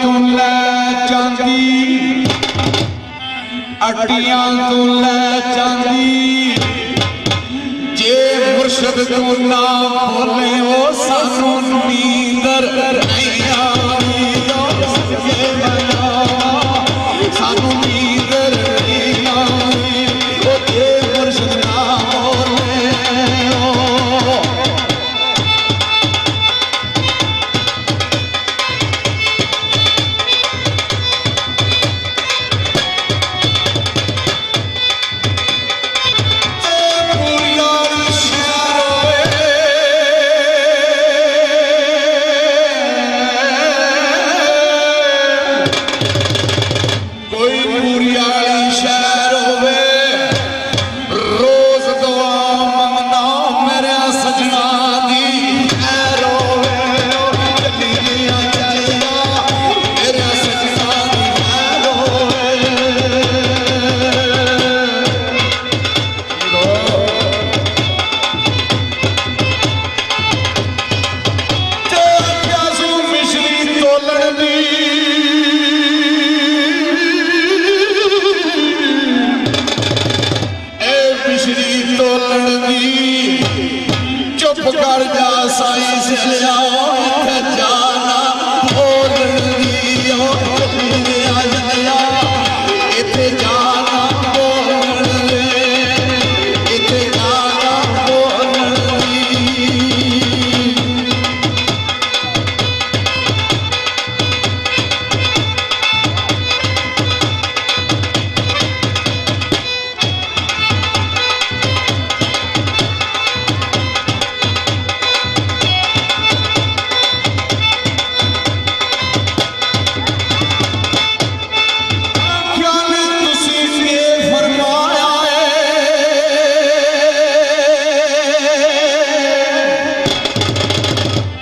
तू लै चांदी अड्डियां तू लै चांदी जे मुर्शद तू ना बोले वो सानू नींदर नहीं आवी सानू नींदर नहीं आवी ओ जे मुर्शद ना बोले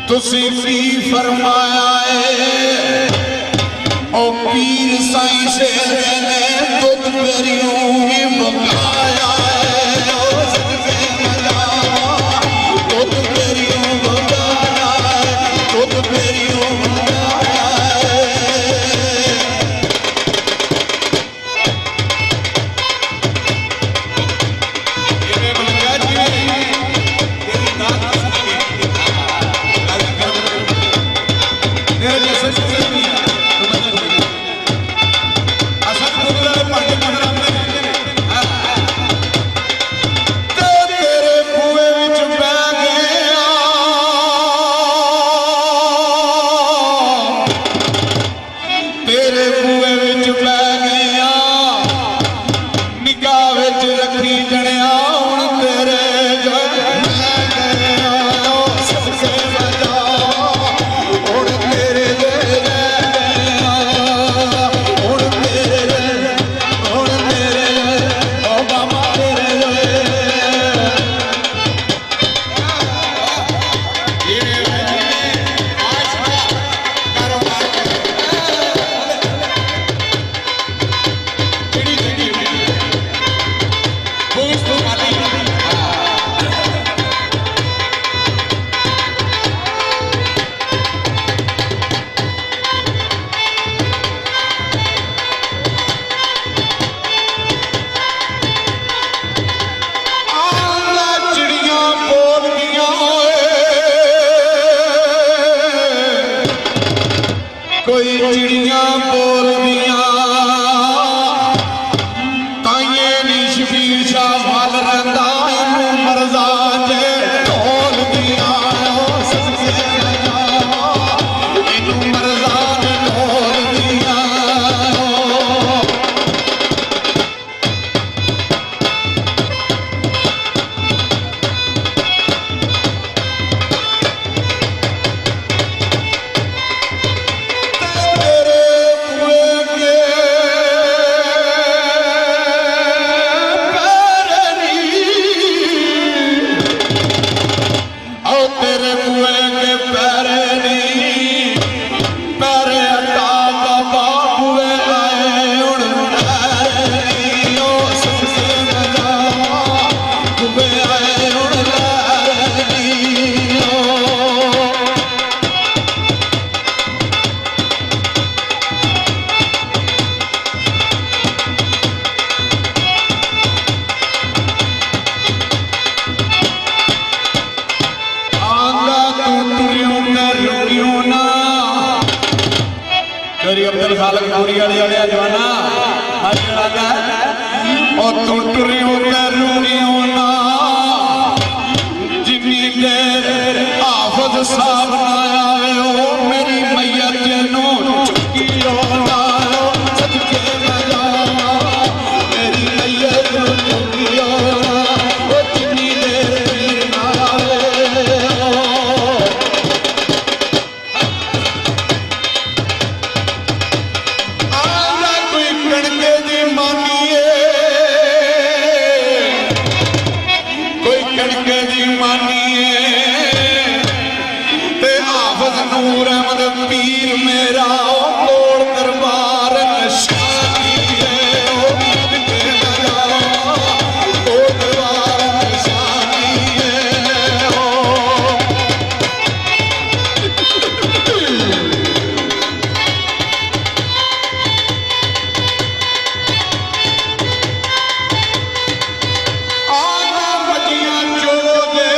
तुसी भी फरमाया है ओ पीर साईं शेर ने तुझ मेरियों ही बकाया है ओ सदके मलावा तुझ मेरियों बकाया है तुझ मेरियों बकाया कोई चिड़िया बोल दिया ताइये नी शबीर शाह वाल रंदा इनू मरजा जे ढोल दिया सदके मलावा इनू मरजा ने ढोल दिया तेरे कुएं के अब्दुल खालिक पूरी वाले जवाना और तू टुरियो करूंगियो ना जिन्नी देर हाफिज साहब ना आए हो मेरी मैयत नू चुकियो ना सदके मैं जावा मेरी मैयत नू चुकियो ना ओ जिन्नी देर पीर ना आए आला कोई कणके दी मानीए कोई कणके दी मानीए ते हाफिज नूर अहमद पीर मेरा कोल दरबार निशानी है ओ सदके मैं जावा ओ दरबार निशानी है ओ आना मजियां चो दे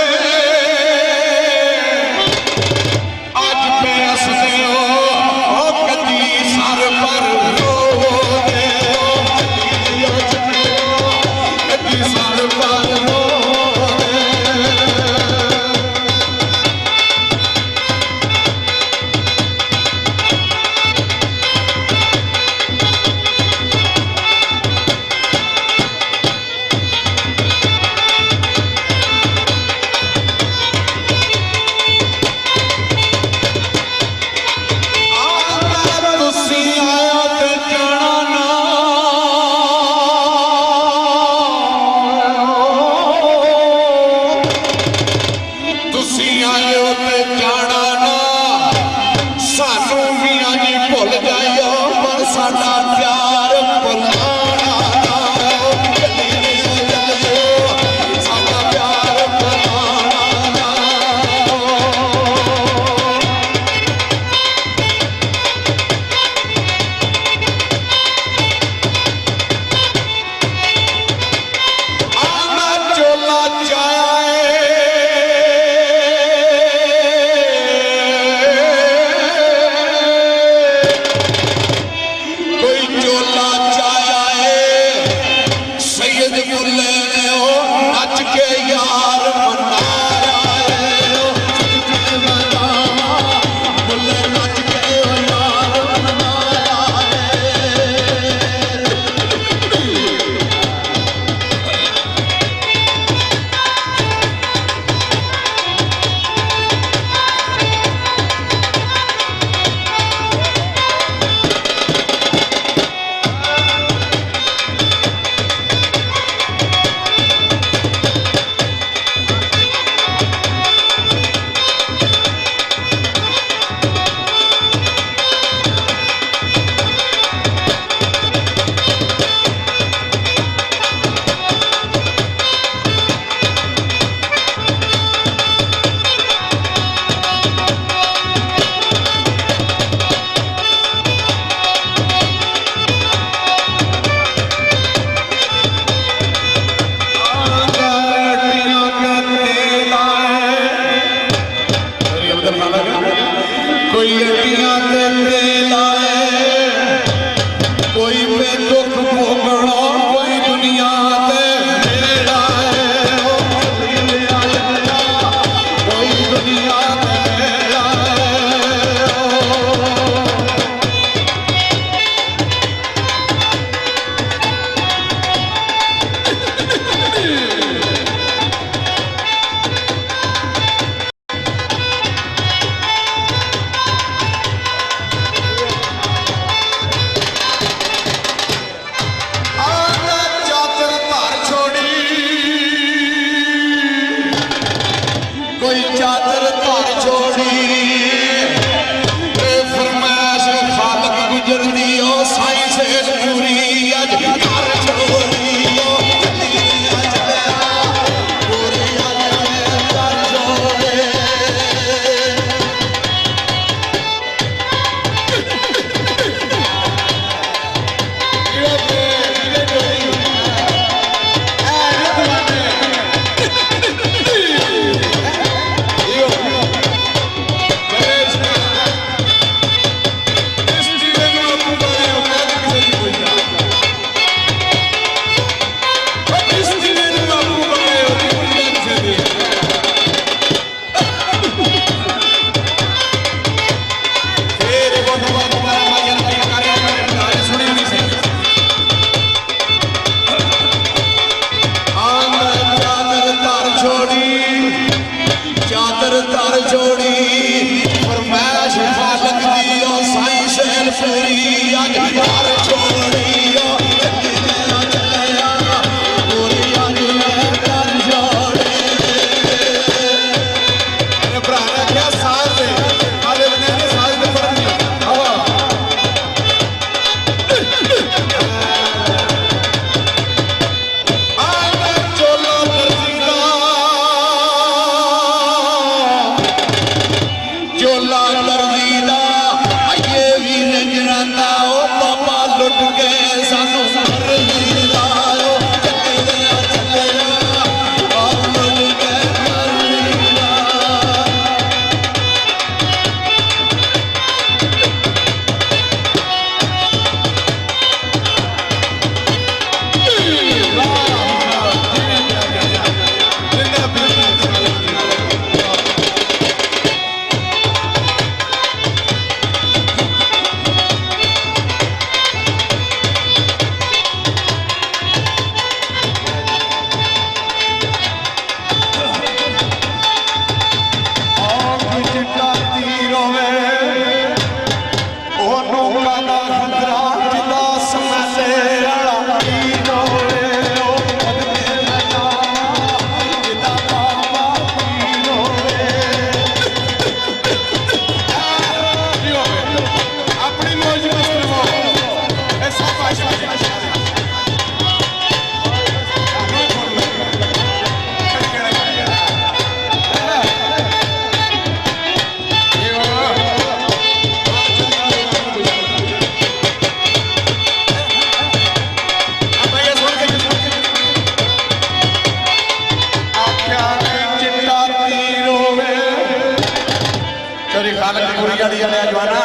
दिहाड़ी वाले जवाना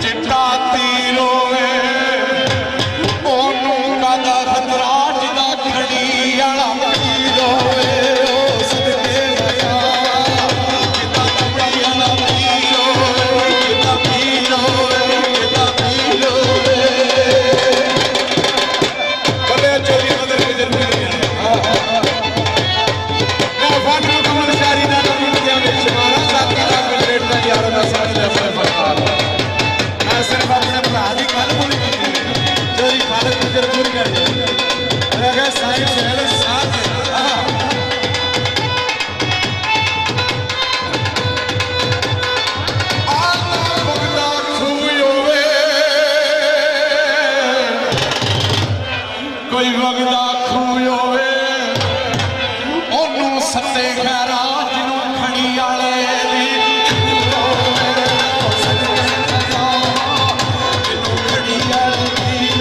चिट्टा तीर होवे ओनू कादा खतरा जिदा खड़ी वाला तीर होवे ओ सदके गया जिदा खड़ी वाला तीर होवे जिदा तीर होवे जिदा तीर होवे बड़े चोरी मदर के जरूरी है मैं फाटू कमल शारी ना दुनिया में शमारा साथी का ग्रेट का यार दा साथ दे मैं सिर्फ अपने भरा दी गल बोली चोरी खालक गुजर दूर कर अगर साईं शहर साथ कोई वगदा खूह होवे ओनू सत्ते खैरा जिनू खड़ी वाले दी जिनू खड़ी वाले दी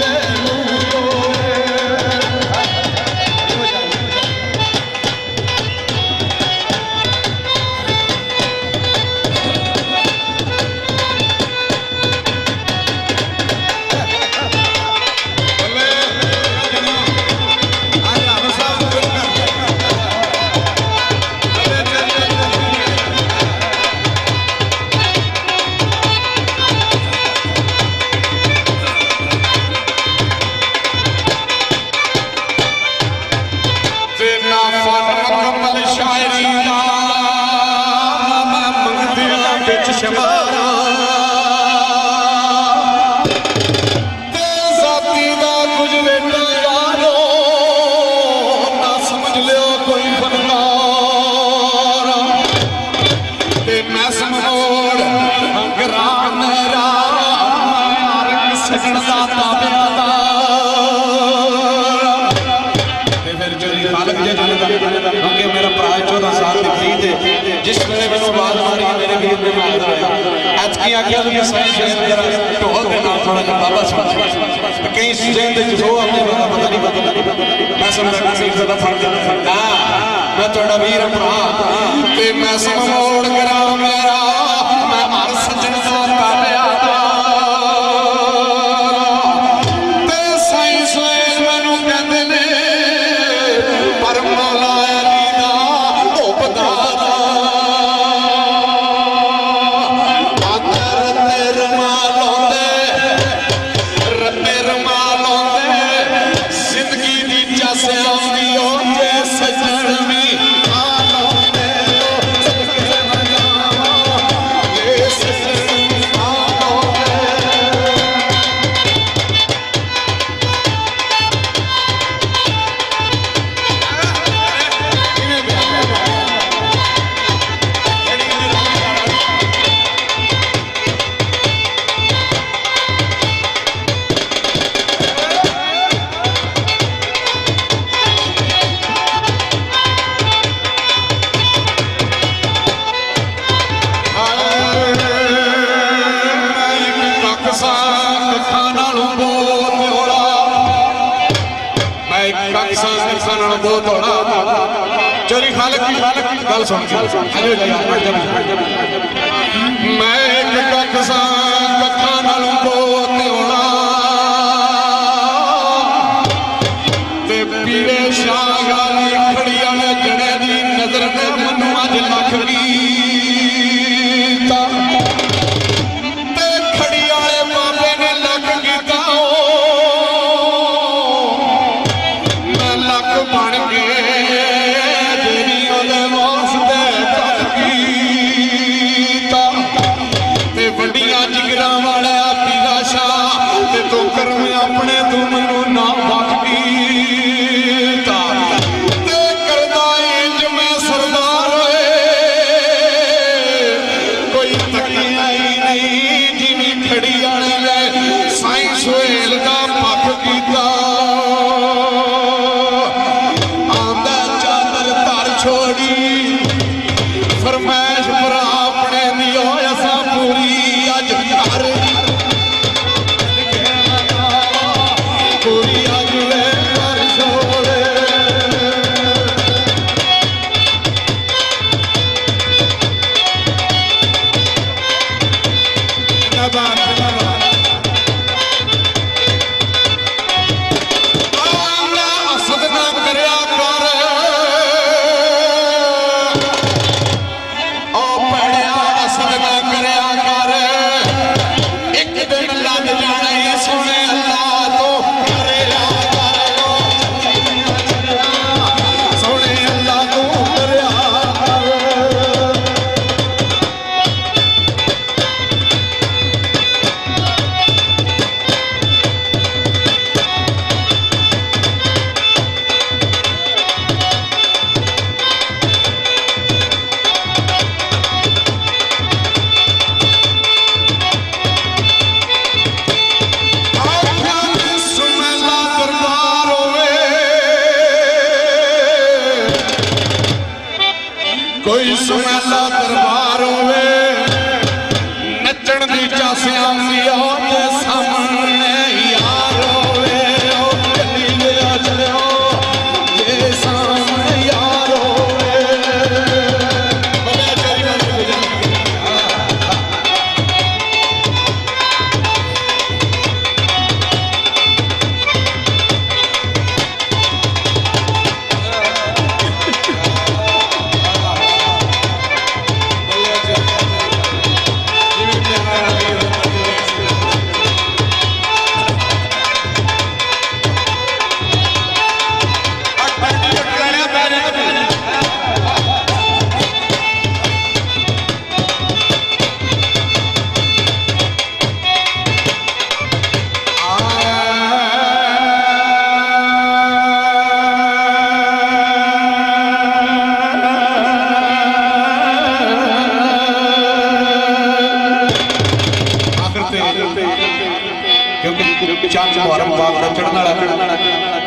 मेरा भरा 14 साल की खरीद जिस वेले मैं आवाज मारी मेरे वीर ने मार आज की आज्ञा में साईं जरा ढोल के नाल थोड़ा जिहा बाबा सुन कई सीजन दे जो अपने बाबा पता नहीं मैं समझदा कि ज्यादा फर्क ना मैं थोड़ा वीर भरा ते मैं समोड़ करा मेरा मैं हर सज्जन दा कालिया ते साईं सोएल मैनू कहंदे ने पर मौला चोरी खालक गल सुन मैं एक कख सा कखा नालों बहुत होना ते पीरे शाह गाली खड़ी वाले जड़े दी नजर ने मनु अज लख कीता ते खड़ी वाले बाबे ने लख कीता मैं लख बन गए अपने तू मनु ना बाकी करदा इंज मैं सरदार होए ਕੋਈ ਸੁਮੈਲਾ ਦਰਬਾਰ ਹੋਵੇ ਨੱਚਣ ਦੀ ਚਾਸ ਆਉਂਦੀ ਉਹਦੇ ਸਾਹਮਣੇ ਯਾਰ ਹੋਵੇ ਉਹ ਚੱਲੀ ਗਿਆ ਚਲਿਓ ਜੇ ਸਾਹਮਣੇ ਯਾਰ ਹੋਵੇ ਬੜਾ ਚੋਰੀ ਨਾਲ ਗੁਜ਼ਰ क्योंकि चांद मुहर्रम पाक का चढ़ने वाला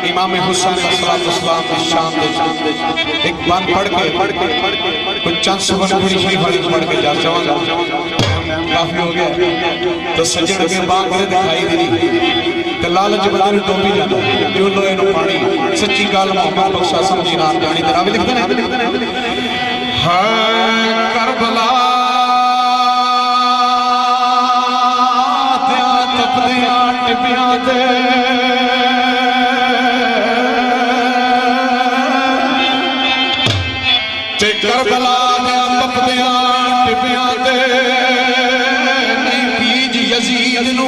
इमाम हुसैन अलैहिस्सलाम की शान दे एक बात पढ़ के कुछ चंद सुबह थोड़ी शरीफ वाली पढ़ के जा चाहूंगा काफी हो गया तो सज्जन के बाग में दिखाई दी ते लालच बदन टोपी जाना जो लोए नु पानी सच्ची गल मोहम्मद बख्शा समझी ना जानी तेरा भी लिखते हैं हां करबला टिपियां ते करबला दे तपदियां टिपियां ते नहीं बीज यजीद नू